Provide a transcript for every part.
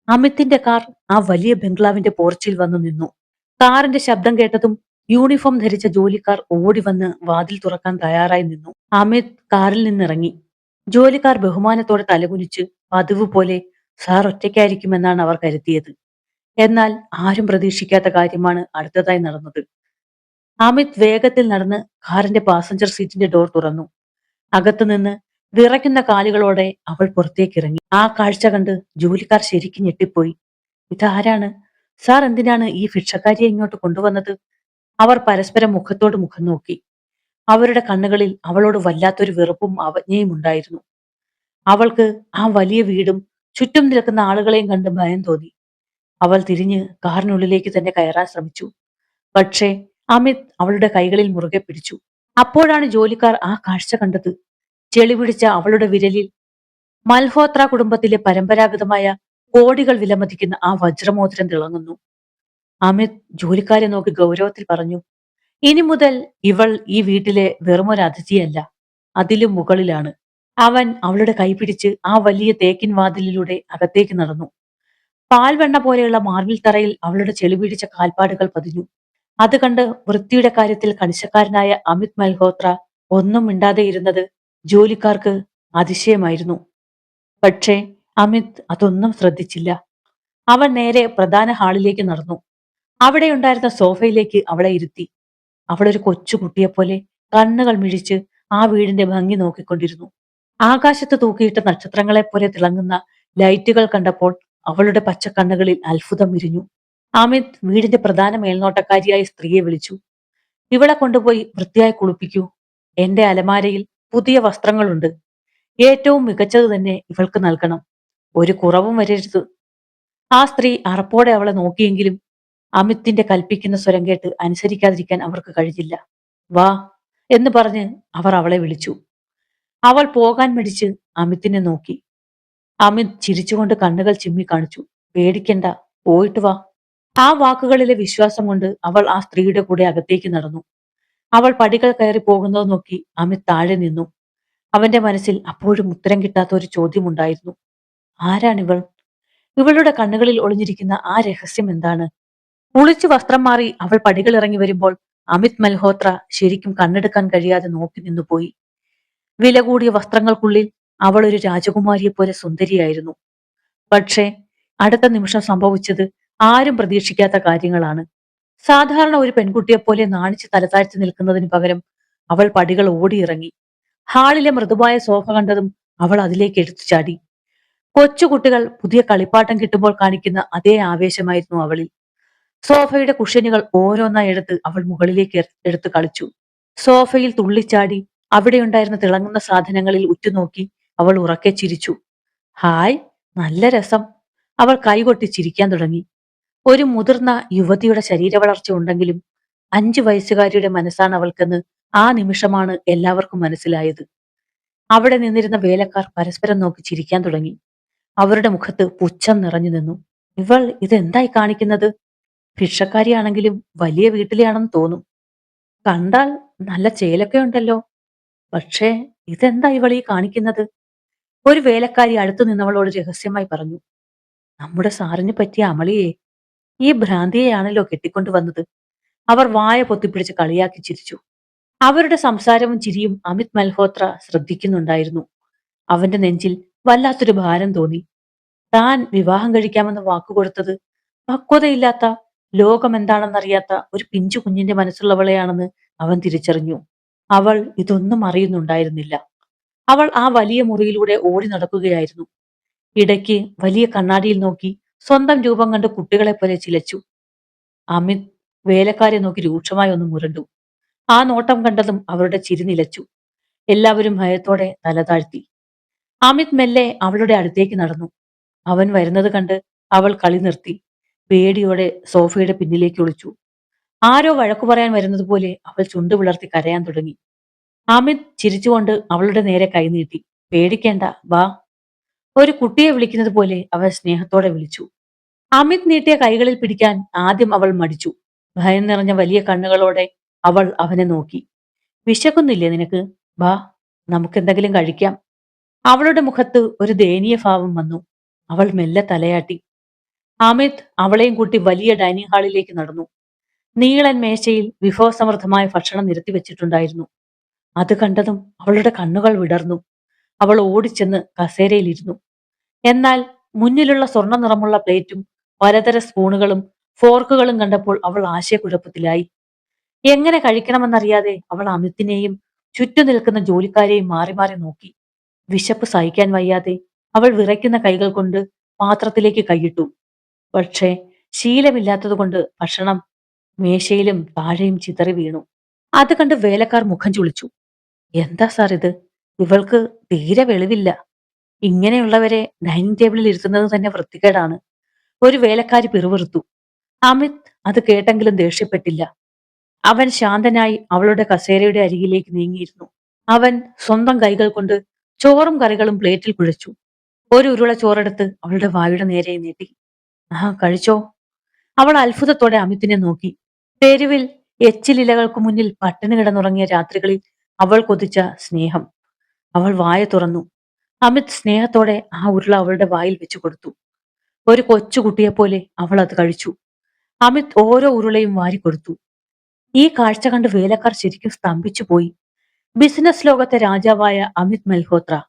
അമിത്തിന്റെ car ആ വലിയ ബംഗ്ലാവിന്റെ പോർച്ചിൽ വന്നു നിന്നു. കാറിന്റെ ശബ്ദം കേട്ടതും യൂണിഫോം ധരിച്ച ജോലിക്കാർ ഓടി വന്ന് വാതിൽ തുറക്കാൻ തയ്യാറായി നിന്നു. അമിത് കാറിൽ നിന്നിറങ്ങി. ജോലിക്കാർ ബഹുമാനത്തോടെ തലകുനിച്ച് പതിവ് പോലെ സാർ ഒറ്റയ്ക്കായിരിക്കുമെന്നാണ് അവർ കരുതിയത്. എന്നാൽ ആരും പ്രതീക്ഷിക്കാത്ത കാര്യമാണ് അടുത്തതായി നടന്നത്. അമിത് വേഗത്തിൽ നടന്ന് കാറിന്റെ പാസഞ്ചർ സീറ്റിന്റെ ഡോർ തുറന്നു. അകത്തുനിന്ന് വിറയ്ക്കുന്ന കാലുകളോടെ അവൾ പുറത്തേക്കിറങ്ങി. ആ കാഴ്ച കണ്ട് ജോലിക്കാർ ശരിക്കും ഞെട്ടിപ്പോയി. ഇതാരാണ്? സാർ എന്തിനാണ് ഈ ഭിക്ഷക്കാരിയെ ഇങ്ങോട്ട് കൊണ്ടുവന്നത്? അവർ പരസ്പരം മുഖത്തോട് മുഖം നോക്കി. അവരുടെ കണ്ണുകളിൽ അവളോട് വല്ലാത്തൊരു വെറുപ്പും അവജ്ഞയും ഉണ്ടായിരുന്നു. അവൾക്ക് ആ വലിയ വീടും ചുറ്റും നിൽക്കുന്ന ആളുകളെയും കണ്ട് ഭയം തോന്നി. അവൾ തിരിഞ്ഞ് കാറിനുള്ളിലേക്ക് തന്നെ കയറാൻ ശ്രമിച്ചു. പക്ഷേ അമിത് അവളുടെ കൈകളിൽ മുറുകെ പിടിച്ചു. അപ്പോഴാണ് ജോലിക്കാർ ആ കാഴ്ച കണ്ടത്. ചെളി പിടിച്ച അവളുടെ വിരലിൽ മൽഹോത്ര കുടുംബത്തിലെ പരമ്പരാഗതമായ കോടികൾ വിലമതിക്കുന്ന ആ വജ്രമോതിരം തിളങ്ങുന്നു. അമിത് ജോലിക്കാരെ നോക്കി ഗൗരവത്തിൽ പറഞ്ഞു, ഇനി മുതൽ ഇവൾ ഈ വീട്ടിലെ വെറുമൊരു അതിഥിയല്ല, അതിലും മുകളിലാണ്. അവൻ അവളുടെ കൈ പിടിച്ച് ആ വലിയ തേക്കിൻ വാതിലിലൂടെ അകത്തേക്ക് നടന്നു. പാൽവെണ്ണ പോലെയുള്ള മാർബിൾ തറയിൽ അവളുടെ ചെളി പിടിച്ച കാൽപ്പാടുകൾ പതിഞ്ഞു. അത് കണ്ട് വൃത്തിയുടെ കാര്യത്തിൽ കണിശക്കാരനായ അമിത് മൽഹോത്ര ഒന്നും മിണ്ടാതെ ഇരുന്നത് ജോലിക്കാർക്ക് അതിശയമായിരുന്നു. പക്ഷേ അമിത് അതൊന്നും ശ്രദ്ധിച്ചില്ല. അവൻ നേരെ പ്രധാന ഹാളിലേക്ക് നടന്നു. അവിടെയുണ്ടായിരുന്ന സോഫയിലേക്ക് അവളെ ഇരുത്തി. അവളൊരു കൊച്ചുകുട്ടിയെപ്പോലെ കണ്ണുകൾ മിഴിച്ച് ആ വീടിന്റെ ഭംഗി നോക്കിക്കൊണ്ടിരുന്നു. ആകാശത്ത് തൂക്കിയിട്ട നക്ഷത്രങ്ങളെപ്പോലെ തിളങ്ങുന്ന ലൈറ്റുകൾ കണ്ടപ്പോൾ അവളുടെ പച്ചക്കണ്ണുകളിൽ അത്ഭുതം വിരിഞ്ഞു. അമിത് വീടിന്റെ പ്രധാന മേൽനോട്ടക്കാരിയായ സ്ത്രീയെ വിളിച്ചു. ഇവളെ കൊണ്ടുപോയി വൃത്തിയായി കുളിപ്പിക്കൂ. എന്റെ അലമാരയിൽ പുതിയ വസ്ത്രങ്ങളുണ്ട്. ഏറ്റവും മികച്ചത് തന്നെ ഇവൾക്ക് നൽകണം. ഒരു കുറവും വരരുത്. ആ സ്ത്രീ അറപ്പോടെ അവളെ നോക്കിയെങ്കിലും അമിത്തിന്റെ കൽപ്പിക്കുന്ന സ്വരം കേട്ട് അനുസരിക്കാതിരിക്കാൻ അവർക്ക് കഴിഞ്ഞില്ല. വാ എന്ന് പറഞ്ഞ് അവർ അവളെ വിളിച്ചു. അവൾ പോകാൻ മടിച്ച് അമിത്തിനെ നോക്കി. അമിത് ചിരിച്ചുകൊണ്ട് കണ്ണുകൾ ചിമ്മി കാണിച്ചു. പേടിക്കണ്ട, പോയിട്ട് വാ. ആ വാക്കുകളിലെ വിശ്വാസം കൊണ്ട് അവൾ ആ സ്ത്രീയുടെ കൂടെ അകത്തേക്ക് നടന്നു. അവൾ പടികൾ കയറി പോകുന്നത് നോക്കി അമിത് താഴെ നിന്നു. അവന്റെ മനസ്സിൽ അപ്പോഴും ഉത്തരം കിട്ടാത്ത ഒരു ചോദ്യമുണ്ടായിരുന്നു. ആരാണിവൾ? ഇവളുടെ കണ്ണുകളിൽ ഒളിഞ്ഞിരിക്കുന്ന ആ രഹസ്യം എന്താണ്? കുളിച്ചു വസ്ത്രം മാറി അവൾ പടികൾ ഇറങ്ങി വരുമ്പോൾ അമിത് മൽഹോത്ര ശരിക്കും കണ്ണെടുക്കാൻ കഴിയാതെ നോക്കി നിന്നുപോയി. വില കൂടിയ വസ്ത്രങ്ങൾക്കുള്ളിൽ അവൾ ഒരു രാജകുമാരിയെ പോലെ സുന്ദരിയായിരുന്നു. പക്ഷേ അടുത്ത നിമിഷം സംഭവിച്ചത് ആരും പ്രതീക്ഷിക്കാത്ത കാര്യങ്ങളാണ്. സാധാരണ ഒരു പെൺകുട്ടിയെപ്പോലെ നാണിച്ച് തലതാഴ്ത്തി നിൽക്കുന്നതിന് പകരം അവൾ പടികൾ ഓടിയിറങ്ങി. ഹാളിലെ മൃദുവായ സോഫ കണ്ടതും അവൾ അതിലേക്ക് എടുത്തു ചാടി. കൊച്ചുകുട്ടികൾ പുതിയ കളിപ്പാട്ടം കിട്ടുമ്പോൾ കാണിക്കുന്ന അതേ ആവേശമായിരുന്നു അവളിൽ. സോഫയുടെ കുഷ്യനുകൾ ഓരോന്നായി എടുത്ത് അവൾ മുകളിലേക്ക് എടുത്ത് കളിച്ചു. സോഫയിൽ തുള്ളിച്ചാടി അവിടെയുണ്ടായിരുന്ന തിളങ്ങുന്ന സാധനങ്ങളിൽ ഉറ്റുനോക്കി അവൾ ഉറക്കെ ചിരിച്ചു. ഹായ്, നല്ല രസം. അവൾ കൈകൊട്ടി ചിരിക്കാൻ തുടങ്ങി. ഒരു മുതിർന്ന യുവതിയുടെ ശരീരവളർച്ച ഉണ്ടെങ്കിലും 5 വയസ്സുകാരിയുടെ മനസ്സാണ് അവൾക്കെന്ന് ആ നിമിഷമാണ് എല്ലാവർക്കും മനസ്സിലായത്. അവിടെ നിന്നിരുന്ന വേലക്കാർ പരസ്പരം നോക്കി ചിരിക്കാൻ തുടങ്ങി. അവരുടെ മുഖത്ത് പുച്ഛം നിറഞ്ഞു നിന്നു. ഇവൾ ഇതെന്തായി കാണിക്കുന്നത്? ഭിക്ഷക്കാരിയാണെങ്കിലും വലിയ വീട്ടിലെയാണെന്ന് തോന്നും. കണ്ടാൽ നല്ല ചേലൊക്കെ ഉണ്ടല്ലോ. പക്ഷേ ഇതെന്താ ഇവൾ ഈ കാണിക്കുന്നത്? ഒരു വേലക്കാരി അടുത്തു നിന്നവളോട് രഹസ്യമായി പറഞ്ഞു. നമ്മുടെ സാറിന് പറ്റിയ അമളിയെ, ഈ ഭ്രാന്തിയെയാണല്ലോ കെട്ടിക്കൊണ്ടുവന്നത്. അവർ വായ പൊത്തിപ്പിടിച്ച് കളിയാക്കി ചിരിച്ചു. അവരുടെ സംസാരവും ചിരിയും അമിത് മൽഹോത്ര ശ്രദ്ധിക്കുന്നുണ്ടായിരുന്നു. അവന്റെ നെഞ്ചിൽ വല്ലാത്തൊരു ഭാരം തോന്നി. താൻ വിവാഹം കഴിക്കാമെന്ന് വാക്കുകൊടുത്തത് പക്വതയില്ലാത്ത, ലോകമെന്താണെന്നറിയാത്ത ഒരു പിഞ്ചു കുഞ്ഞിന്റെ മനസ്സുള്ളവളെയാണെന്ന് അവൻ തിരിച്ചറിഞ്ഞു. അവൾ ഇതൊന്നും അറിയുന്നുണ്ടായിരുന്നില്ല. അവൾ ആ വലിയ മുറിയിലൂടെ ഓടി നടക്കുകയായിരുന്നു. ഇടയ്ക്ക് വലിയ കണ്ണാടിയിൽ നോക്കി സ്വന്തം രൂപം കണ്ട് കുട്ടികളെ പോലെ ചിലച്ചു. അമിത് വേലക്കാരെ നോക്കി രൂക്ഷമായി ഒന്ന് മുരണ്ടു. ആ നോട്ടം കണ്ടതും അവരുടെ ചിരി നിലച്ചു. എല്ലാവരും ഭയത്തോടെ തല താഴ്ത്തി. അമിത് മെല്ലെ അവളുടെ അടുത്തേക്ക് നടന്നു. അവൻ വരുന്നത് കണ്ട് അവൾ കളി നിർത്തി. പേടിയോടെ സോഫയുടെ പിന്നിലേക്ക് ഒളിച്ചു. ആരോ വഴക്കു പറയാൻ വരുന്നത് പോലെ അവൾ ചുണ്ടു വിളർത്തി കരയാൻ തുടങ്ങി. അമിത് ചിരിച്ചുകൊണ്ട് അവളുടെ നേരെ കൈനീട്ടി. പേടിക്കേണ്ട, വാ. ഒരു കുട്ടിയെ വിളിക്കുന്നത് പോലെ അവൾ സ്നേഹത്തോടെ വിളിച്ചു. അമിത് നീട്ടിയ കൈകളിൽ പിടിക്കാൻ ആദ്യം അവൾ മടിച്ചു. ഭയം നിറഞ്ഞ വലിയ കണ്ണുകളോടെ അവൾ അവനെ നോക്കി. വിശക്കുന്നില്ലേ നിനക്ക്? വാ, നമുക്കെന്തെങ്കിലും കഴിക്കാം. അവളുടെ മുഖത്ത് ഒരു ദയനീയ ഭാവം വന്നു. അവൾ മെല്ലെ തലയാട്ടി. അമിത് അവളെയും കൂട്ടി വലിയ ഡൈനിങ് ഹാളിലേക്ക് നടന്നു. നീളൻ മേശയിൽ വിഭവസമൃദ്ധമായ ഭക്ഷണം നിരത്തി വെച്ചിട്ടുണ്ടായിരുന്നു. അത് കണ്ടതും അവളുടെ കണ്ണുകൾ വിടർന്നു. അവൾ ഓടിച്ചെന്ന് കസേരയിലിരുന്നു. എന്നാൽ മുന്നിലുള്ള സ്വർണ്ണ നിറമുള്ള പ്ലേറ്റും പലതര സ്പൂണുകളും ഫോർക്കുകളും കണ്ടപ്പോൾ അവൾ ആശയക്കുഴപ്പത്തിലായി. എങ്ങനെ കഴിക്കണമെന്നറിയാതെ അവൾ അമിത്തിനെയും ചുറ്റു നിൽക്കുന്ന ജോലിക്കാരെയും മാറി മാറി നോക്കി. വിശപ്പ് സഹിക്കാൻ വയ്യാതെ അവൾ വിറയ്ക്കുന്ന കൈകൾ കൊണ്ട് പാത്രത്തിലേക്ക് കൈയിട്ടു. പക്ഷേ ശീലമില്ലാത്തതുകൊണ്ട് ഭക്ഷണം മേശയിലും താഴെയും ചിതറി വീണു. അത് കണ്ട് വേലക്കാർ മുഖം ചുളിച്ചു. എന്താ സാർ ഇത്? ഇവൾക്ക് തീരെ വെളിവില്ല. ഇങ്ങനെയുള്ളവരെ ഡൈനിങ് ടേബിളിൽ ഇരുത്തുന്നത് തന്നെ വൃത്തികേടാണ്. ഒരു വേലക്കാരി പിറുപിറുത്തു. അമിത് അത് കേട്ടെങ്കിലും ദേഷ്യപ്പെട്ടില്ല. അവൻ ശാന്തനായി അവളുടെ കസേരയുടെ അരികിലേക്ക് നീങ്ങിയിരുന്നു. അവൻ സ്വന്തം കൈകൾ കൊണ്ട് ചോറും കറികളും പ്ലേറ്റിൽ കുഴച്ചു. ഒരു ഉരുള ചോറെടുത്ത് അവളുടെ വായുടെ നേരെ നീട്ടി. ആ, കഴിച്ചോ? അവൾ അത്ഭുതത്തോടെ അമിത്തിനെ നോക്കി. തെരുവിൽ എച്ചിലിലകൾക്ക് മുന്നിൽ പട്ടിണി കിടന്നുറങ്ങിയ രാത്രികളിൽ അവൾ കൊതിച്ച സ്നേഹം. അവൾ വായ തുറന്നു. അമിത് സ്നേഹത്തോടെ ആ ഉരുള അവളുടെ വായിൽ വെച്ചു കൊടുത്തു. ഒരു കൊച്ചുകുട്ടിയെപ്പോലെ അവൾ അത് കഴിച്ചു. അമിത് ഓരോ ഉരുളയും വാരിക്കൊടുത്തു. ഈ കാഴ്ച കണ്ട് വേലക്കാർ ശരിക്കും സ്തംഭിച്ചു പോയി. ബിസിനസ് ലോകത്തെ രാജാവായ അമിത് മൽഹോത്ര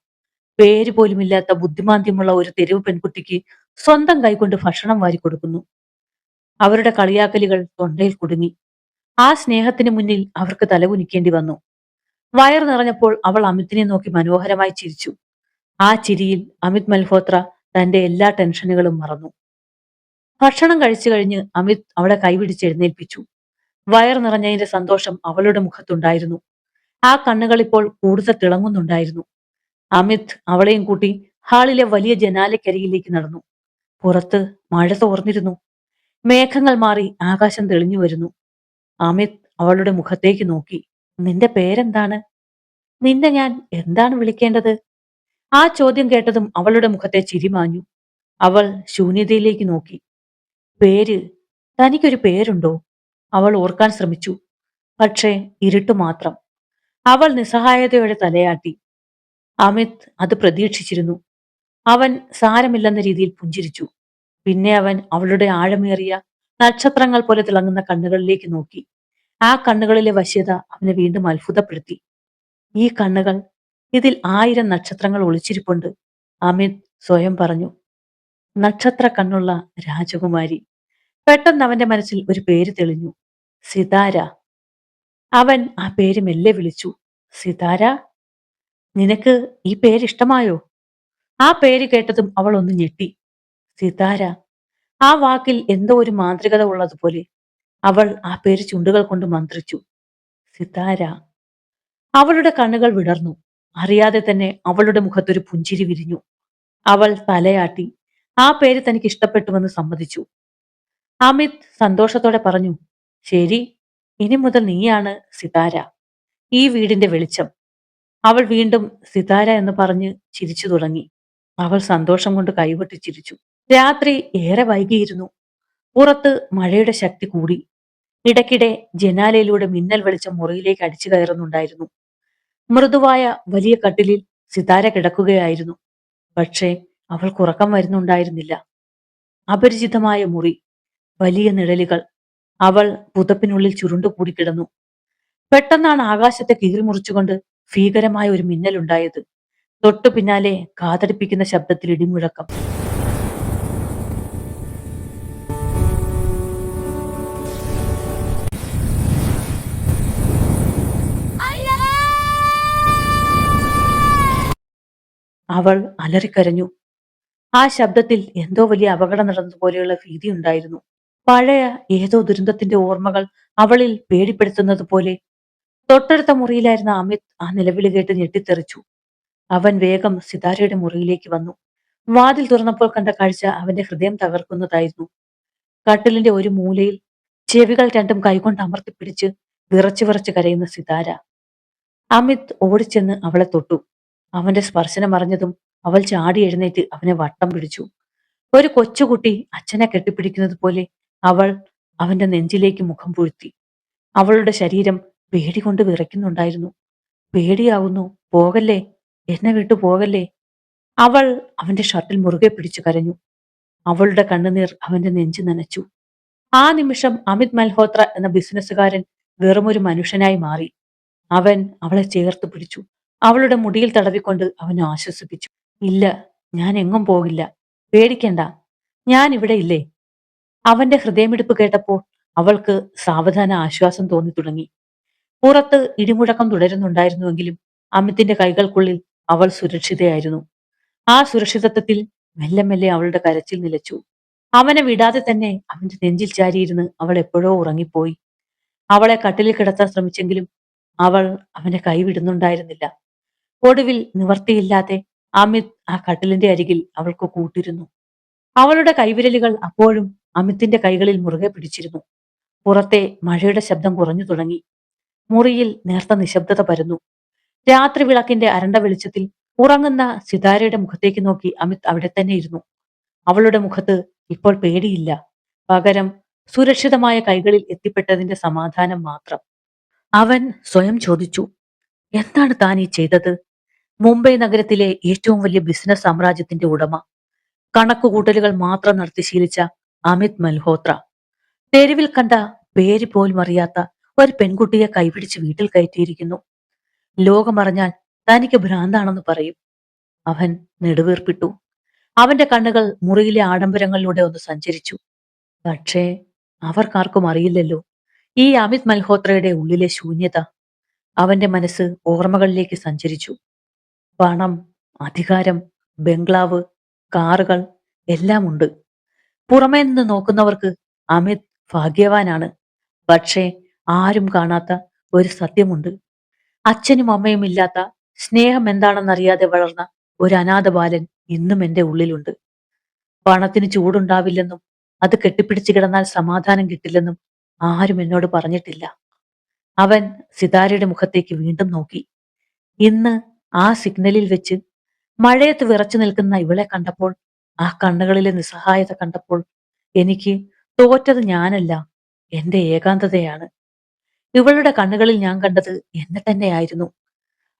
പേര് പോലുമില്ലാത്ത ബുദ്ധിമാന്ദ്യമുള്ള ഒരു തെരുവ് പെൺകുട്ടിക്ക് സ്വന്തം കൈകൊണ്ട് ഭക്ഷണം വാരിക്കൊടുക്കുന്നു. അവരുടെ കളിയാക്കലുകൾ തൊണ്ടയിൽ കുടുങ്ങി. ആ സ്നേഹത്തിന് മുന്നിൽ അവർക്ക് തലകുനിക്കേണ്ടി വന്നു. വയർ നിറഞ്ഞപ്പോൾ അവൾ അമിതിനെ നോക്കി മനോഹരമായി ചിരിച്ചു. ആ ചിരിയിൽ അമിത് മൽഹോത്ര തന്റെ എല്ലാ ടെൻഷനുകളും മറന്നു. ഭക്ഷണം കഴിച്ചു കഴിഞ്ഞ് അമിത് അവളെ കൈപിടിച്ച് എഴുന്നേൽപ്പിച്ചു. വയർ നിറഞ്ഞതിന്റെ സന്തോഷം അവളുടെ മുഖത്തുണ്ടായിരുന്നു. ആ കണ്ണുകൾ ഇപ്പോൾ കൂടുതൽ തിളങ്ങുന്നുണ്ടായിരുന്നു. അമിത് അവളെയും കൂട്ടി ഹാളിലെ വലിയ ജനാലക്കരികിലേക്ക് നടന്നു. പുറത്ത് മഴ തോർന്നിരുന്നു. മേഘങ്ങൾ മാറി ആകാശം തെളിഞ്ഞു വരുന്നു. അമിത് അവളുടെ മുഖത്തേക്ക് നോക്കി. നിന്റെ പേരെന്താണ്? നിന്നെ ഞാൻ എന്താണ് വിളിക്കേണ്ടത്? ആ ചോദ്യം കേട്ടതും അവളുടെ മുഖത്തെ ചിരി മാഞ്ഞു. അവൾ ശൂന്യതയിലേക്ക് നോക്കി. പേര്? തനിക്കൊരു പേരുണ്ടോ? അവൾ ഓർക്കാൻ ശ്രമിച്ചു. പക്ഷേ ഇരുട്ട് മാത്രം. അവൾ നിസ്സഹായതയോടെ തലയാട്ടി. അമിത് അത് പ്രതീക്ഷിച്ചിരുന്നു. അവൻ സാരമില്ലെന്ന രീതിയിൽ പുഞ്ചിരിച്ചു. പിന്നെ അവൻ അവളുടെ ആഴമേറിയ നക്ഷത്രങ്ങൾ പോലെ തിളങ്ങുന്ന കണ്ണുകളിലേക്ക് നോക്കി. ആ കണ്ണുകളിലെ വശ്യത അവനെ വീണ്ടും അത്ഭുതപ്പെടുത്തി. ഈ കണ്ണുകൾ, ഇതിൽ 1000 നക്ഷത്രങ്ങൾ ഒളിച്ചിരിപ്പുണ്ട്, അമിത് സ്വയം പറഞ്ഞു. നക്ഷത്ര കണ്ണുള്ള രാജകുമാരി. പെട്ടെന്ന് അവന്റെ മനസ്സിൽ ഒരു പേര് തെളിഞ്ഞു. സിതാര. അവൻ ആ പേര് മെല്ലെ വിളിച്ചു. സിതാര, നിനക്ക് ഈ പേര് ഇഷ്ടമായോ? ആ പേര് കേട്ടതും അവൾ ഒന്ന് ഞെട്ടി. സിതാര. ആ വാക്കിൽ എന്തോ ഒരു മാന്ത്രികത ഉള്ളതുപോലെ. അവൾ ആ പേര് ചുണ്ടുകൾ കൊണ്ട് മന്ത്രിച്ചു. സിതാര. അവളുടെ കണ്ണുകൾ വിടർന്നു. അറിയാതെ തന്നെ അവളുടെ മുഖത്തൊരു പുഞ്ചിരി വിരിഞ്ഞു. അവൾ തലയാട്ടി. ആ പേര് തനിക്ക് ഇഷ്ടപ്പെട്ടുവെന്ന് സമ്മതിച്ചു. അമിത് സന്തോഷത്തോടെ പറഞ്ഞു. ശരി, ഇനി മുതൽ നീയാണ് സിതാര, ഈ വീടിന്റെ വെളിച്ചം. അവൾ വീണ്ടും സിതാര എന്ന് പറഞ്ഞ് ചിരിച്ചു തുടങ്ങി. അവൾ സന്തോഷം കൊണ്ട് കൈകൊട്ടി ചിരിച്ചു. രാത്രി ഏറെ വൈകിയിരുന്നു. പുറത്ത് മഴയുടെ ശക്തി കൂടി. ഇടയ്ക്കിടെ ജനാലയിലൂടെ മിന്നൽ വെളിച്ചം മുറിയിലേക്ക് അടിച്ചു കയറുന്നുണ്ടായിരുന്നു. മൃദുവായ വലിയ കട്ടിലിൽ സിതാര കിടക്കുകയായിരുന്നു. പക്ഷേ അവൾക്ക് ഉറക്കം വരുന്നുണ്ടായിരുന്നില്ല. അപരിചിതമായ മുറി, വലിയ നിഴലുകൾ. അവൾ പുതപ്പിനുള്ളിൽ ചുരുണ്ടുകൂടി കിടന്നു. പെട്ടെന്നാണ് ആകാശത്തെ കീറിമുറിച്ചുകൊണ്ട് ഭീകരമായ ഒരു മിന്നലുണ്ടായത്. തൊട്ടു പിന്നാലെ കാതടിപ്പിക്കുന്ന ശബ്ദത്തിൽ ഇടിമുഴക്കം. അവൾ അലറിക്കരഞ്ഞു. ആ ശബ്ദത്തിൽ എന്തോ വലിയ അപകടം നടന്നതുപോലെയുള്ള ഭീതി ഉണ്ടായിരുന്നു. പഴയ ഏതോ ദുരന്തത്തിന്റെ ഓർമ്മകൾ അവളിൽ പേടിപ്പെടുത്തുന്നത് പോലെ. തൊട്ടടുത്ത മുറിയിലായിരുന്ന അമിത് ആ നിലവിളി കേട്ട് ഞെട്ടിത്തെറിച്ചു. അവൻ വേഗം സിതാരയുടെ മുറിയിലേക്ക് വന്നു. വാതിൽ തുറന്നപ്പോൾ കണ്ട കാഴ്ച അവന്റെ ഹൃദയം തകർക്കുന്നതായിരുന്നു. കട്ടിലിന്റെ ഒരു മൂലയിൽ ചെവികൾ രണ്ടും കൈകൊണ്ട് അമർത്തിപ്പിടിച്ച് വിറച്ചു വിറച്ച് കരയുന്ന സിതാര. അമിത് ഓടിച്ചെന്ന് അവളെ തൊട്ടു. അവന്റെ സ്പർശനം അറിഞ്ഞതും അവൾ ചാടി എഴുന്നേറ്റ് അവനെ വട്ടം പിടിച്ചു. ഒരു കൊച്ചുകുട്ടി അച്ഛനെ കെട്ടിപ്പിടിക്കുന്നത് പോലെ അവൾ അവന്റെ നെഞ്ചിലേക്ക് മുഖം പൂഴ്ത്തി. അവളുടെ ശരീരം പേടി കൊണ്ട് വിറയ്ക്കുന്നുണ്ടായിരുന്നു. പേടിയാവുന്നു, പോകല്ലേ, എന്നെ വിട്ടു പോകല്ലേ. അവൾ അവന്റെ ഷർട്ടിൽ മുറുകെ പിടിച്ചു കരഞ്ഞു. അവളുടെ കണ്ണുനീർ അവന്റെ നെഞ്ചു നനച്ചു. ആ നിമിഷം അമിത് മൽഹോത്ര എന്ന ബിസിനസ്സുകാരൻ വെറുമൊരു മനുഷ്യനായി മാറി. അവൻ അവളെ ചേർത്ത് പിടിച്ചു. അവളുടെ മുടിയിൽ തടവിക്കൊണ്ട് അവൻ ആശ്വസിപ്പിച്ചു. ഇല്ല, ഞാൻ എങ്ങും പോകില്ല. പേടിക്കണ്ട, ഞാൻ ഇവിടെ ഇല്ലേ. അവന്റെ ഹൃദയമിടിപ്പ് കേട്ടപ്പോൾ അവൾക്ക് സാവധാന ആശ്വാസം തോന്നി തുടങ്ങി. പുറത്ത് ഇടിമുഴക്കം തുടരുന്നുണ്ടായിരുന്നുവെങ്കിലും അമിത്തിന്റെ കൈകൾക്കുള്ളിൽ അവൾ സുരക്ഷിതയായിരുന്നു. ആ സുരക്ഷിതത്വത്തിൽ മെല്ലെ മെല്ലെ അവളുടെ കരച്ചിൽ നിലച്ചു. അവനെ വിടാതെ തന്നെ അവന്റെ നെഞ്ചിൽ ചാരിയിരുന്ന് അവൾ എപ്പോഴോ ഉറങ്ങിപ്പോയി. അവളെ കട്ടിലിൽ കിടത്താൻ ശ്രമിച്ചെങ്കിലും അവൾ അവനെ കൈവിടുന്നുണ്ടായിരുന്നില്ല. ഒടുവിൽ നിവർത്തിയില്ലാതെ അമിത് ആ കട്ടിലിന്റെ അരികിൽ അവൾക്ക് കൂട്ടിരുന്നു. അവളുടെ കൈവിരലുകൾ അപ്പോഴും അമിത്തിന്റെ കൈകളിൽ മുറുകെ പിടിച്ചിരുന്നു. പുറത്തെ മഴയുടെ ശബ്ദം കുറഞ്ഞു തുടങ്ങി. മുറിയിൽ നേർത്ത നിശബ്ദത പരന്നു. രാത്രി വിളക്കിന്റെ അരണ്ട വെളിച്ചത്തിൽ ഉറങ്ങുന്ന സിതാരയുടെ മുഖത്തേക്ക് നോക്കി അമിത് അവിടെ തന്നെ ഇരുന്നു. അവളുടെ മുഖത്ത് ഇപ്പോൾ പേടിയില്ല. പകരം സുരക്ഷിതമായ കൈകളിൽ എത്തിപ്പെട്ടതിന്റെ സമാധാനം മാത്രം. അവൻ സ്വയം ചോദിച്ചു, എന്താണ് താൻ ഈ ചെയ്തത്? മുംബൈ നഗരത്തിലെ ഏറ്റവും വലിയ ബിസിനസ് സാമ്രാജ്യത്തിന്റെ ഉടമ, കണക്കുകൂട്ടലുകൾ മാത്രം നടത്തി ശീലിച്ച അമിത് മൽഹോത്ര, തെരുവിൽ കണ്ട പേര് പോലും അറിയാത്ത ഒരു പെൺകുട്ടിയെ കൈപിടിച്ച് വീട്ടിൽ കയറ്റിയിരിക്കുന്നു. ലോകമറിഞ്ഞാൽ തനിക്ക് ഭ്രാന്താണെന്ന് പറയും. അവൻ നെടുവീർപ്പിട്ടു. അവന്റെ കണ്ണുകൾ മുറിയിലെ ആഡംബരങ്ങളിലൂടെ ഒന്ന് സഞ്ചരിച്ചു. പക്ഷേ അവർക്കാർക്കും അറിയില്ലല്ലോ ഈ അമിത് മൽഹോത്രയുടെ ഉള്ളിലെ ശൂന്യത. അവന്റെ മനസ്സ് ഓർമ്മകളിലേക്ക് സഞ്ചരിച്ചു. പണം, അധികാരം, ബംഗ്ലാവ്, കാറുകൾ എല്ലാം ഉണ്ട്. പുറമേ നിന്ന് നോക്കുന്നവർക്ക് അമിത് ഭാഗ്യവാനാണ്. പക്ഷേ ആരും കാണാത്ത ഒരു സത്യമുണ്ട്. അച്ഛനും അമ്മയും ഇല്ലാത്ത സ്നേഹം എന്താണെന്നറിയാതെ വളർന്ന ഒരു അനാഥ ബാലൻ ഇന്നും എന്റെ ഉള്ളിലുണ്ട്. പണത്തിന് ചൂടുണ്ടാവില്ലെന്നും അത് കെട്ടിപ്പിടിച്ചു കിടന്നാൽ സമാധാനം കിട്ടില്ലെന്നും ആരും എന്നോട് പറഞ്ഞിട്ടില്ല. അവൻ സിതാരയുടെ മുഖത്തേക്ക് വീണ്ടും നോക്കി. ഇന്ന് ആ സിഗ്നലിൽ വെച്ച് മഴയത്ത് വിറച്ചു നിൽക്കുന്ന ഇവളെ കണ്ടപ്പോൾ, ആ കണ്ണുകളിലെ നിസ്സഹായത കണ്ടപ്പോൾ എനിക്ക് തോറ്റത് ഞാനല്ല, എന്റെ ഏകാന്തതയാണ്. ഇവളുടെ കണ്ണുകളിൽ ഞാൻ കണ്ടത് എന്നെ തന്നെയായിരുന്നു.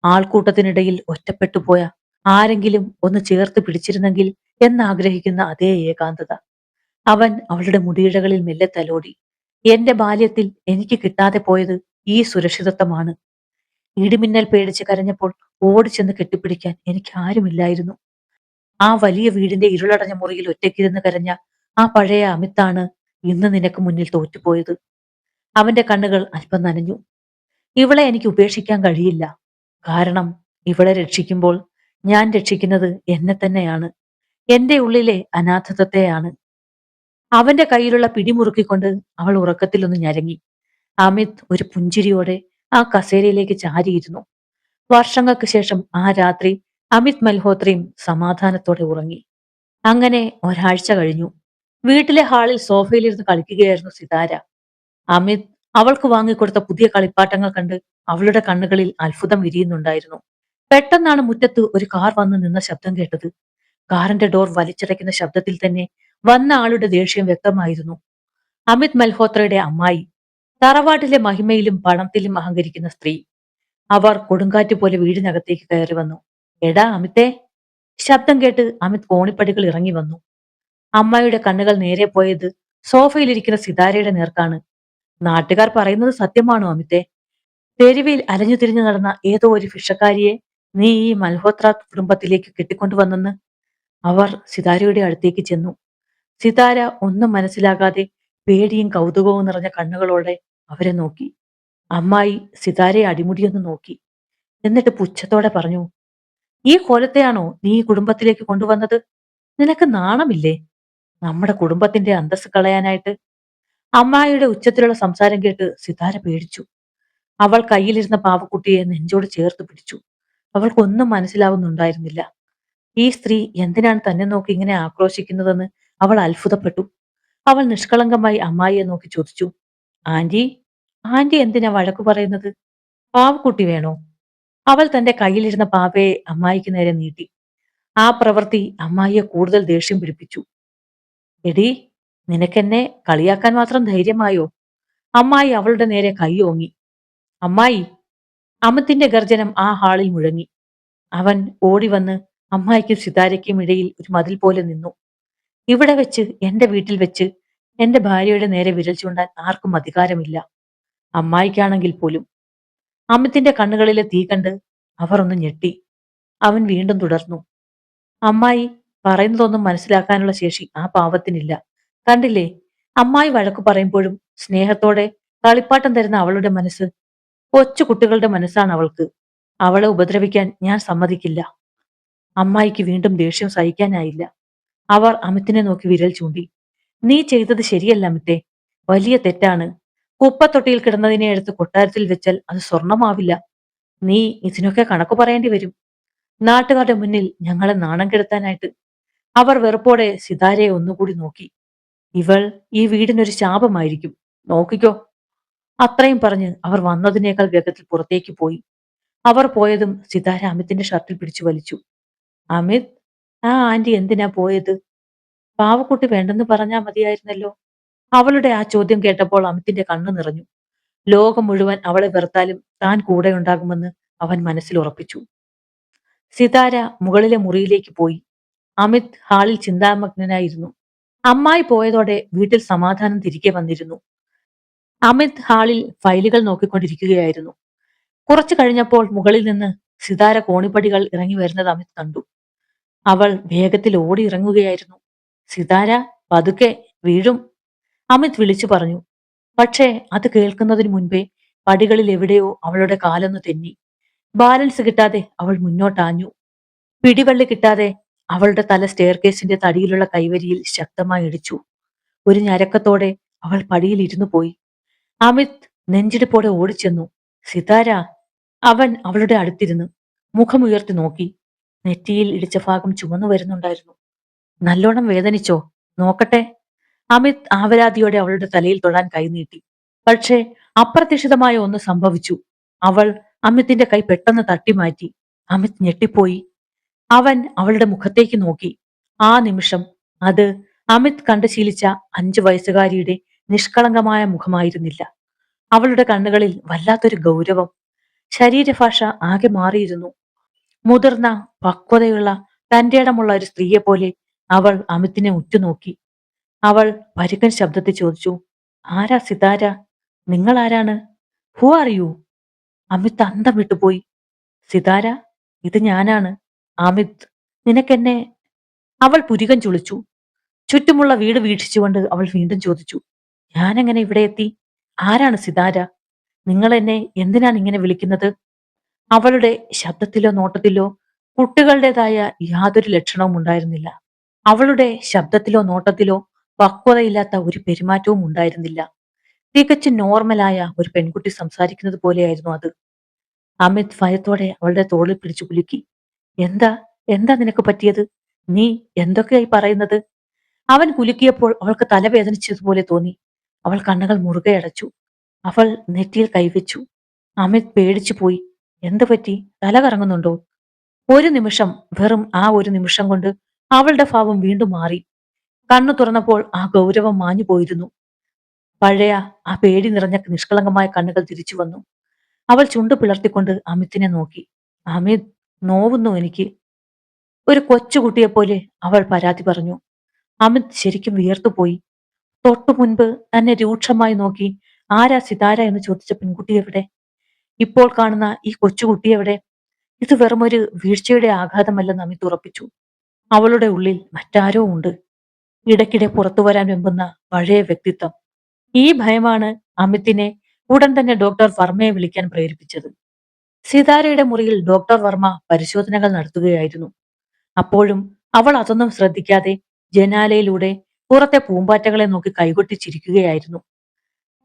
ആൾക്കൂട്ടത്തിനിടയിൽ ഒറ്റപ്പെട്ടു പോയ ആരെങ്കിലും ഒന്ന് ചേർത്ത് പിടിച്ചിരുന്നെങ്കിൽ എന്നാഗ്രഹിക്കുന്ന അതേ ഏകാന്തത. അവൻ അവളുടെ മുടിയിഴകളിൽ മെല്ലെ തലോടി. എന്റെ ബാല്യത്തിൽ എനിക്ക് കിട്ടാതെ പോയത് ഈ സുരക്ഷിതത്വമാണ്. ഇടിമിന്നൽ പേടിച്ച് കരഞ്ഞപ്പോൾ ഓടിച്ചെന്ന് കെട്ടിപ്പിടിക്കാൻ എനിക്ക് ആരുമില്ലായിരുന്നു. ആ വലിയ വീടിന്റെ ഇരുളടഞ്ഞ മുറിയിൽ ഒറ്റയ്ക്കിരുന്ന് കരഞ്ഞ ആ പഴയ അമിത്താണ് ഇന്ന് നിനക്ക് മുന്നിൽ തോറ്റുപോയത്. അവന്റെ കണ്ണുകൾ അല്പം നനഞ്ഞു. ഇവളെ എനിക്ക് ഉപേക്ഷിക്കാൻ കഴിയില്ല. കാരണം ഇവളെ രക്ഷിക്കുമ്പോൾ ഞാൻ രക്ഷിക്കുന്നത് എന്നെ തന്നെയാണ്, എന്റെ ഉള്ളിലെ അനാഥത്വത്തെയാണ്. അവന്റെ കയ്യിലുള്ള പിടിമുറുക്കിക്കൊണ്ട് അവൾ ഉറക്കത്തിലൊന്ന് ഞരങ്ങി. അമിത് ഒരു പുഞ്ചിരിയോടെ ആ കസേരയിലേക്ക് ചാരിയിരുന്നു. വർഷങ്ങൾക്ക് ശേഷം ആ രാത്രി അമിത് മൽഹോത്രയും സമാധാനത്തോടെ ഉറങ്ങി. അങ്ങനെ ഒരാഴ്ച കഴിഞ്ഞു. വീട്ടിലെ ഹാളിൽ സോഫയിലിരുന്ന് കളിക്കുകയായിരുന്നു സിതാര. അമിത് അവൾക്ക് വാങ്ങിക്കൊടുത്ത പുതിയ കളിപ്പാട്ടങ്ങൾ കണ്ട് അവളുടെ കണ്ണുകളിൽ അത്ഭുതം വിരിയുന്നുണ്ടായിരുന്നു. പെട്ടെന്നാണ് മുറ്റത്ത് ഒരു കാർ വന്ന് നിന്ന ശബ്ദം കേട്ടത്. കാറിന്റെ ഡോർ വലിച്ചടയ്ക്കുന്ന ശബ്ദത്തിൽ തന്നെ വന്ന ആളുടെ ദേഷ്യം വ്യക്തമായിരുന്നു. അമിത് മൽഹോത്രയുടെ അമ്മായി, തറവാട്ടിലെ മഹിമയിലും പണത്തിലും അഹങ്കരിക്കുന്ന സ്ത്രീ. അവർ കൊടുങ്കാറ്റ് പോലെ വീടിനകത്തേക്ക് കയറി വന്നു. എടാ അമിതേ! ശബ്ദം കേട്ട് അമിത് കോണിപ്പടികൾ ഇറങ്ങി വന്നു. അമ്മായിയുടെ കണ്ണുകൾ നേരെ പോയത് സോഫയിലിരിക്കുന്ന സിതാരയുടെ നേർക്കാണ്. നാട്ടുകാർ പറയുന്നത് സത്യമാണോ അമിതേ? തെരുവിൽ അലഞ്ഞു തിരിഞ്ഞു നടന്ന ഏതോ ഒരു ഭിക്ഷക്കാരിയെ നീ ഈ മൽഹോത്ര കുടുംബത്തിലേക്ക് കെട്ടിക്കൊണ്ടുവന്നെന്ന്. അവർ സിതാരയുടെ അടുത്തേക്ക് ചെന്നു. സിതാര ഒന്നും മനസ്സിലാകാതെ പേടിയും കൗതുകവും നിറഞ്ഞ കണ്ണുകളോടെ അവരെ നോക്കി. അമ്മായി സിതാരയെ അടിമുടിയൊന്ന് നോക്കി. എന്നിട്ട് പുച്ഛത്തോടെ പറഞ്ഞു, ഈ കോലത്തെയാണോ നീ ഈ കുടുംബത്തിലേക്ക് കൊണ്ടുവന്നത്? നിനക്ക് നാണമില്ലേ? നമ്മുടെ കുടുംബത്തിന്റെ അന്തസ്സ് കളയാനായിട്ട്. അമ്മായിയുടെ ഉച്ചത്തിലുള്ള സംസാരം കേട്ട് സിതാര പേടിച്ചു. അവൾ കയ്യിലിരുന്ന പാവക്കുട്ടിയെ നെഞ്ചോട് ചേർത്ത് പിടിച്ചു. അവൾക്കൊന്നും മനസ്സിലാവുന്നുണ്ടായിരുന്നില്ല. ഈ സ്ത്രീ എന്തിനാണ് തന്നെ നോക്കി ഇങ്ങനെ ആക്രോശിക്കുന്നതെന്ന് അവൾ അത്ഭുതപ്പെട്ടു. അവൾ നിഷ്കളങ്കമായി അമ്മായിയെ നോക്കി ചോദിച്ചു, ആന്റി, ആന്റി എന്തിനാ വഴക്കു പറയുന്നത്? പാവക്കുട്ടി വേണോ? അവൾ തന്റെ കയ്യിലിരുന്ന പാവയെ അമ്മായിക്ക് നേരെ നീട്ടി. ആ പ്രവൃത്തി അമ്മായിയെ കൂടുതൽ ദേഷ്യം പിടിപ്പിച്ചു. എടീ, നിനക്കെന്നെ കളിയാക്കാൻ മാത്രം ധൈര്യമായോ? അമ്മായി അവളുടെ നേരെ കൈ ഓങ്ങി. അമ്മായി! അമിത്തിന്റെ ഗർജനം ആ ഹാളിൽ മുഴങ്ങി. അവൻ ഓടി വന്ന് അമ്മായിക്കും സിതാരയ്ക്കും ഇടയിൽ ഒരു മതിൽ പോലെ നിന്നു. ഇവിടെ വെച്ച്, എന്റെ വീട്ടിൽ വെച്ച് എന്റെ ഭാര്യയുടെ നേരെ വിരൽ ചൂണ്ടാൻ ആർക്കും അധികാരമില്ല. അമ്മായിക്കാണെങ്കിൽ പോലും. അമിത്തിന്റെ കണ്ണുകളിലെ തീ കണ്ട് അവർ ഒന്ന് ഞെട്ടി. അവൻ വീണ്ടും തുടർന്നു. അമ്മായി, പറയുന്നതൊന്നും മനസ്സിലാക്കാനുള്ള ശേഷി ആ പാവത്തിനില്ല. കണ്ടില്ലേ, അമ്മായി വഴക്കു പറയുമ്പോഴും സ്നേഹത്തോടെ കളിപ്പാട്ടം തരുന്ന അവളുടെ മനസ്സ് കൊച്ചു കുട്ടികളുടെ മനസ്സാണ് അവൾക്ക്. അവളെ ഉപദ്രവിക്കാൻ ഞാൻ സമ്മതിക്കില്ല. അമ്മായിക്ക് വീണ്ടും ദേഷ്യം സഹിക്കാനായില്ല. അവർ അമിത്തിനെ നോക്കി വിരൽ ചൂണ്ടി. നീ ചെയ്തത് ശരിയല്ല അമിത്തെ. വലിയ തെറ്റാണ്. കുപ്പത്തൊട്ടിയിൽ കിടന്നതിനെ എടുത്ത് കൊട്ടാരത്തിൽ വെച്ചാൽ അത് സ്വർണമാവില്ല. നീ ഇതിനൊക്കെ കണക്ക് പറയേണ്ടി വരും. നാട്ടുകാരുടെ മുന്നിൽ ഞങ്ങളെ നാണം കെടുത്താനായിട്ട്. അവർ വെറുപ്പോടെ സിതാരയെ ഒന്നുകൂടി നോക്കി. ഇവൾ ഈ വീടിനൊരു ശാപമായിരിക്കും. നോക്കിക്കോ. അത്രയും പറഞ്ഞ് അവർ വന്നതിനേക്കാൾ വേഗത്തിൽ പുറത്തേക്ക് പോയി. അവർ പോയതും സിതാര അമിത്തിന്റെ ഷർട്ടിൽ പിടിച്ചു വലിച്ചു. അമിത്, ആ ആന്റി എന്തിനാ പോയത്? പാവക്കുട്ടി വേണ്ടെന്ന് പറഞ്ഞാ മതിയായിരുന്നല്ലോ. അവളുടെ ആ ചോദ്യം കേട്ടപ്പോൾ അമിത്തിന്റെ കണ്ണു നിറഞ്ഞു. ലോകം മുഴുവൻ അവളെ വെറുത്താലും താൻ കൂടെ ഉണ്ടാകുമെന്ന് അവൻ മനസ്സിൽ ഉറപ്പിച്ചു. സിതാര മുകളിലെ മുറിയിലേക്ക് പോയി. അമിത് ഹാളിൽ ചിന്താമഗ്നനായിരുന്നു. അമ്മായി പോയതോടെ വീട്ടിൽ സമാധാനം തിരികെ വന്നിരുന്നു. അമിത് ഹാളിൽ ഫയലുകൾ നോക്കിക്കൊണ്ടിരിക്കുകയായിരുന്നു. കുറച്ചു കഴിഞ്ഞപ്പോൾ മുകളിൽ നിന്ന് സിതാര കോണിപ്പടികൾ ഇറങ്ങി വരുന്നത് അമിത് കണ്ടു. അവൾ വേഗത്തിൽ ഓടി ഇറങ്ങുകയായിരുന്നു. സിതാര, പതുക്കെ, വീഴും, അമിത് വിളിച്ചു പറഞ്ഞു. പക്ഷേ അത് കേൾക്കുന്നതിന് മുൻപേ പടികളിൽ എവിടെയോ അവളുടെ കാലൊന്ന് തെന്നി. ബാലൻസ് കിട്ടാതെ അവൾ മുന്നോട്ടാഞ്ഞു. പിടിവള്ളി കിട്ടാതെ അവളുടെ തല സ്റ്റെയർകേസിന്റെ തടിയിലുള്ള കൈവരിയിൽ ശക്തമായി ഇടിച്ചു. ഒരു ഞരക്കത്തോടെ അവൾ പടിയിൽ ഇരുന്നു പോയി. അമിത് നെഞ്ചിടിപ്പോടെ ഓടിച്ചെന്നു. സിതാര. അവൻ അവളുടെ അടുത്തിരുന്ന് മുഖമുയർത്തി നോക്കി. നെറ്റിയിൽ ഇടിച്ച ഭാഗം ചുമന്നു വരുന്നുണ്ടായിരുന്നു. നല്ലോണം വേദനിച്ചോ? നോക്കട്ടെ. അമിത് ആവലാതിയോടെ അവളുടെ തലയിൽ തൊടാൻ കൈനീട്ടി. പക്ഷേ അപ്രതീക്ഷിതമായ ഒന്ന് സംഭവിച്ചു. അവൾ അമിത്തിന്റെ കൈ പെട്ടെന്ന് തട്ടിമാറ്റി. അമിത് ഞെട്ടിപ്പോയി. അവൻ അവളുടെ മുഖത്തേക്ക് നോക്കി. ആ നിമിഷം അത് അമിത് കണ്ടു ശീലിച്ച 5 വയസ്സുകാരിയുടെ നിഷ്കളങ്കമായ മുഖമായിരുന്നില്ല. അവളുടെ കണ്ണുകളിൽ വല്ലാത്തൊരു ഗൗരവം. ശരീരഭാഷ ആകെ മാറിയിരുന്നു. മുതിർന്ന, പക്വതയുള്ള, തന്റേടമുള്ള ഒരു സ്ത്രീയെ പോലെ അവൾ അമിത്തിനെ ഉറ്റുനോക്കി. അവൾ പരുക്കൻ ശബ്ദത്തിൽ ചോദിച്ചു, ആരാ സിതാര? നിങ്ങൾ ആരാണ്? Who are you? അമിത് അന്തം വിട്ടുപോയി. സിതാര, ഇത് ഞാനാണ് അമിത്. നിനക്കെന്നെ? അവൾ പുരികം ചുളിച്ചു. ചുറ്റുമുള്ള വീട് വീക്ഷിച്ചുകൊണ്ട് അവൾ വീണ്ടും ചോദിച്ചു, ഞാനെങ്ങനെ ഇവിടെ എത്തി? ആരാണ് സിതാര? നിങ്ങൾ എന്നെ എന്തിനാണ് ഇങ്ങനെ വിളിക്കുന്നത്? അവളുടെ ശബ്ദത്തിലോ നോട്ടത്തിലോ കുട്ടികളുടേതായ യാതൊരു ലക്ഷണവും ഉണ്ടായിരുന്നില്ല. അവളുടെ ശബ്ദത്തിലോ നോട്ടത്തിലോ പക്വതയില്ലാത്ത ഒരു പെരുമാറ്റവും ഉണ്ടായിരുന്നില്ല. തികച്ചും നോർമലായ ഒരു പെൺകുട്ടി സംസാരിക്കുന്നത് പോലെയായിരുന്നു അത്. അമിത് ഭയത്തോടെ അവളുടെ തോളിൽ പിടിച്ചു കുലുക്കി. എന്താ എന്താ നിനക്ക് പറ്റിയത്? നീ എന്തൊക്കെയായി പറയുന്നത്? അവൻ കുലുക്കിയപ്പോൾ അവൾക്ക് തലവേദനിച്ചതുപോലെ തോന്നി. അവൾ കണ്ണുകൾ മുറുകെ അടച്ചു. അവൾ നെറ്റിയിൽ കൈവച്ചു. അമിത് പേടിച്ചു പോയി. എന്തു പറ്റി? തല കറങ്ങുന്നുണ്ടോ? ഒരു നിമിഷം, വെറും ആ ഒരു നിമിഷം കൊണ്ട് അവളുടെ ഭാവം വീണ്ടും മാറി. കണ്ണു തുറന്നപ്പോൾ ആ ഗൗരവം മാഞ്ഞു പോയിരുന്നു. പഴയ ആ പേടി നിറഞ്ഞ നിഷ്കളങ്കമായ കണ്ണുകൾ തിരിച്ചു വന്നു. അവൾ ചുണ്ടു പിളർത്തിക്കൊണ്ട് അമിത്തിനെ നോക്കി. അമിത്, നോവുന്നു എനിക്ക്. ഒരു കൊച്ചുകുട്ടിയെപ്പോലെ അവൾ പരാതി പറഞ്ഞു. അമിത് ശരിക്കും വിയർത്തുപോയി. തൊട്ടു മുൻപ് തന്നെ രൂക്ഷമായി നോക്കി ആരാ സിതാര എന്ന് ചോദിച്ച പെൺകുട്ടി എവിടെ? ഇപ്പോൾ കാണുന്ന ഈ കൊച്ചുകുട്ടി എവിടെ? ഇത് വെറുമൊരു വീഴ്ചയുടെ ആഘാതമല്ലെന്ന് അമിത് ഉറപ്പിച്ചു. അവളുടെ ഉള്ളിൽ മറ്റാരോ ഉണ്ട്. ഇടയ്ക്കിടെ പുറത്തു വരാൻ വെമ്പുന്ന പഴയ വ്യക്തിത്വം. ഈ ഭയമാണ് അമിതിനെ ഉടൻ തന്നെ ഡോക്ടർ വർമ്മയെ വിളിക്കാൻ പ്രേരിപ്പിച്ചത്. സിതാരയുടെ മുറിയിൽ ഡോക്ടർ വർമ്മ പരിശോധനകൾ നടത്തുകയായിരുന്നു. അപ്പോഴും അവൾ അതൊന്നും ശ്രദ്ധിക്കാതെ ജനാലയിലൂടെ പുറത്തെ പൂമ്പാറ്റകളെ നോക്കി കൈകൊട്ടി ചിരിക്കുകയായിരുന്നു.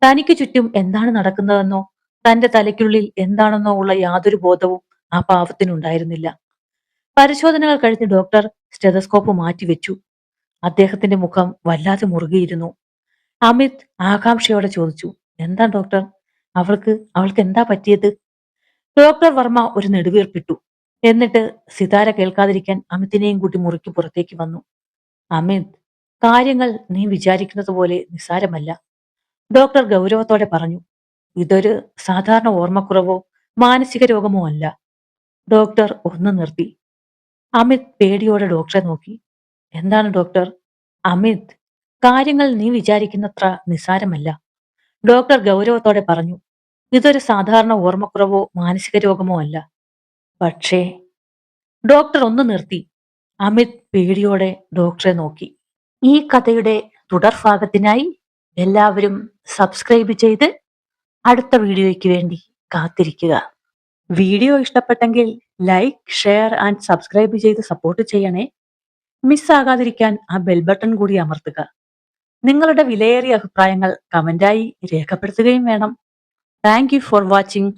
തനിക്ക് ചുറ്റും എന്താണ് നടക്കുന്നതെന്നോ തന്റെ തലയ്ക്കുള്ളിൽ എന്താണെന്നോ ഉള്ള യാതൊരു ബോധവും ആ പാവത്തിനുണ്ടായിരുന്നില്ല. പരിശോധനകൾ കഴിഞ്ഞ് ഡോക്ടർ സ്റ്റെതസ്കോപ്പ് മാറ്റിവെച്ചു. അദ്ദേഹത്തിന്റെ മുഖം വല്ലാതെ മുറുകിയിരുന്നു. അമിത് ആകാംക്ഷയോടെ ചോദിച്ചു, എന്താ ഡോക്ടർ? അവൾക്ക് എന്താ പറ്റിയത്? ഡോക്ടർ വർമ്മ ഒരു നെടുവീർപ്പിട്ടു. എന്നിട്ട് സിതാര കേൾക്കാതിരിക്കാൻ അമിതിനെയും കൂട്ടി മുറിക്ക് പുറത്തേക്ക് വന്നു. അമിത്, കാര്യങ്ങൾ നീ വിചാരിക്കുന്നത് പോലെ നിസ്സാരമല്ല. ഡോക്ടർ ഗൗരവത്തോടെ പറഞ്ഞു. ഇതൊരു സാധാരണ ഓർമ്മക്കുറവോ മാനസിക രോഗമോ അല്ല. ഡോക്ടർ ഒന്ന് നിർത്തി. അമിത് പേടിയോടെ ഡോക്ടറെ നോക്കി. എന്താണ് ഡോക്ടർ? അമിത്, കാര്യങ്ങൾ നീ വിചാരിക്കുന്നത്ര നിസ്സാരമല്ല. ഡോക്ടർ ഗൗരവത്തോടെ പറഞ്ഞു. ഇതൊരു സാധാരണ ഓർമ്മക്കുറവോ മാനസിക രോഗമോ അല്ല. പക്ഷേ ഡോക്ടർ ഒന്ന് നിർത്തി. അമിത് പേടിയോടെ ഡോക്ടറെ നോക്കി. ഈ കഥയുടെ തുടർഭാഗത്തിനായി എല്ലാവരും സബ്സ്ക്രൈബ് ചെയ്ത് അടുത്ത വീഡിയോയ്ക്ക് വേണ്ടി കാത്തിരിക്കുക. വീഡിയോ ഇഷ്ടപ്പെട്ടെങ്കിൽ ലൈക്ക്, ഷെയർ ആൻഡ് സബ്സ്ക്രൈബ് ചെയ്ത് സപ്പോർട്ട് ചെയ്യണേ. മിസ്സാകാതിരിക്കാൻ ആ ബെൽ ബട്ടൺ കൂടി അമർത്തുക. നിങ്ങളുടെ വിലയേറിയ അഭിപ്രായങ്ങൾ കമന്റായി രേഖപ്പെടുത്തുകയും വേണം. Thank you for watching.